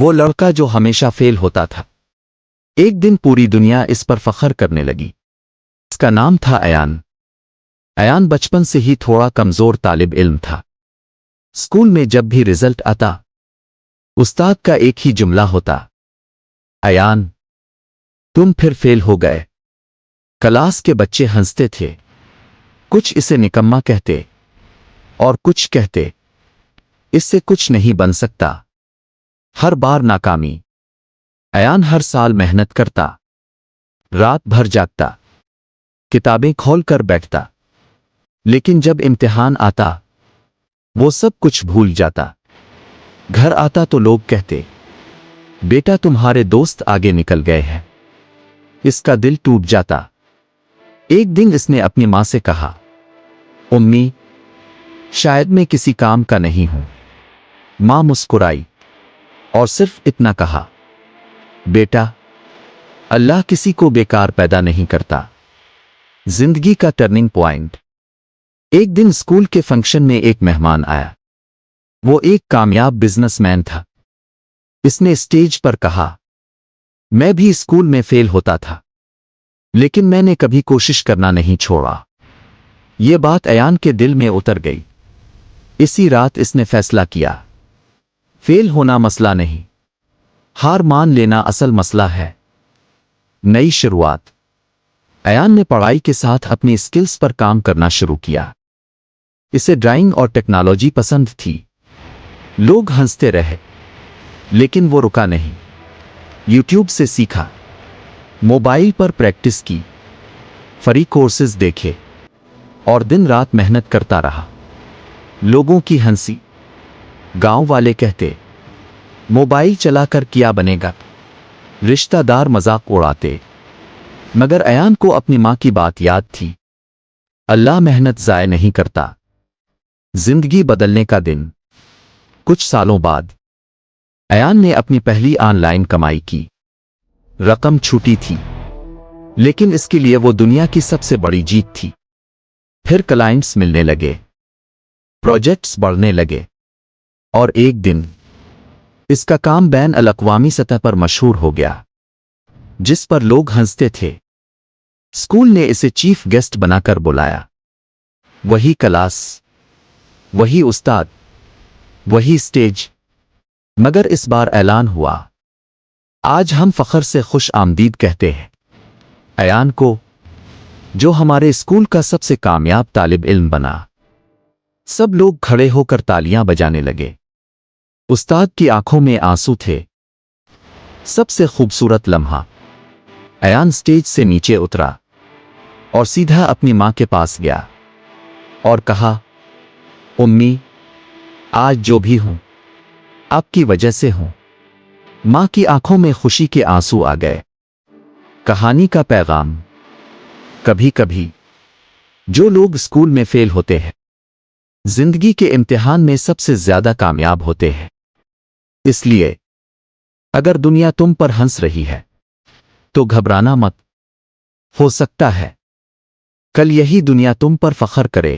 وہ لڑکا جو ہمیشہ فیل ہوتا تھا، ایک دن پوری دنیا اس پر فخر کرنے لگی۔ اس کا نام تھا ایان۔ ایان بچپن سے ہی تھوڑا کمزور طالب علم تھا۔ اسکول میں جب بھی رزلٹ آتا، استاد کا ایک ہی جملہ ہوتا، ایان تم پھر فیل ہو گئے۔ کلاس کے بچے ہنستے تھے، کچھ اسے نکما کہتے اور کچھ کہتے اس سے کچھ نہیں بن سکتا۔ ہر بار ناکامی۔ ایان ہر سال محنت کرتا، رات بھر جاگتا، کتابیں کھول کر بیٹھتا، لیکن جب امتحان آتا وہ سب کچھ بھول جاتا۔ گھر آتا تو لوگ کہتے، بیٹا تمہارے دوست آگے نکل گئے ہیں۔ اس کا دل ٹوٹ جاتا۔ ایک دن اس نے اپنی ماں سے کہا، امی شاید میں کسی کام کا نہیں ہوں۔ ماں مسکرائی اور صرف اتنا کہا، بیٹا اللہ کسی کو بیکار پیدا نہیں کرتا۔ زندگی کا ٹرننگ پوائنٹ۔ ایک دن اسکول کے فنکشن میں ایک مہمان آیا۔ وہ ایک کامیاب بزنس مین تھا۔ اس نے اسٹیج پر کہا، میں بھی اسکول میں فیل ہوتا تھا، لیکن میں نے کبھی کوشش کرنا نہیں چھوڑا۔ یہ بات ایان کے دل میں اتر گئی۔ اسی رات اس نے فیصلہ کیا، فیل ہونا مسئلہ نہیں، ہار مان لینا اصل مسئلہ ہے۔ نئی شروعات۔ ایان نے پڑھائی کے ساتھ اپنی اسکلز پر کام کرنا شروع کیا۔ اسے ڈرائنگ اور ٹیکنالوجی پسند تھی۔ لوگ ہنستے رہے، لیکن وہ رکا نہیں۔ یوٹیوب سے سیکھا، موبائل پر پریکٹس کی، فری کورسز دیکھے اور دن رات محنت کرتا رہا۔ لوگوں کی ہنسی۔ گاؤں والے کہتے، موبائل چلا کر کیا بنے گا؟ رشتہ دار مذاق اڑاتے، مگر ایان کو اپنی ماں کی بات یاد تھی، اللہ محنت ضائع نہیں کرتا۔ زندگی بدلنے کا دن۔ کچھ سالوں بعد ایان نے اپنی پہلی آن لائن کمائی کی۔ رقم چھوٹی تھی، لیکن اس کے لیے وہ دنیا کی سب سے بڑی جیت تھی۔ پھر کلائنٹس ملنے لگے، پروجیکٹس بڑھنے لگے، اور ایک دن اس کا کام بین الاقوامی سطح پر مشہور ہو گیا، جس پر لوگ ہنستے تھے۔ اسکول نے اسے چیف گیسٹ بنا کر بلایا۔ وہی کلاس، وہی استاد، وہی اسٹیج، مگر اس بار اعلان ہوا، آج ہم فخر سے خوش آمدید کہتے ہیں ایان کو، جو ہمارے اسکول کا سب سے کامیاب طالب علم بنا۔ سب لوگ کھڑے ہو کر تالیاں بجانے لگے۔ استاد کی آنکھوں میں آنسو تھے۔ سب سے خوبصورت لمحہ۔ ایان اسٹیج سے نیچے اترا اور سیدھا اپنی ماں کے پاس گیا اور کہا، امی آج جو بھی ہوں آپ کی وجہ سے ہوں۔ ماں کی آنکھوں میں خوشی کے آنسو آ گئے۔ کہانی کا پیغام۔ کبھی کبھی جو لوگ اسکول میں فیل ہوتے ہیں، زندگی کے امتحان میں سب سے زیادہ کامیاب ہوتے ہیں۔ اس لیے اگر دنیا تم پر ہنس رہی ہے تو گھبرانا مت، ہو سکتا ہے کل یہی دنیا تم پر فخر کرے۔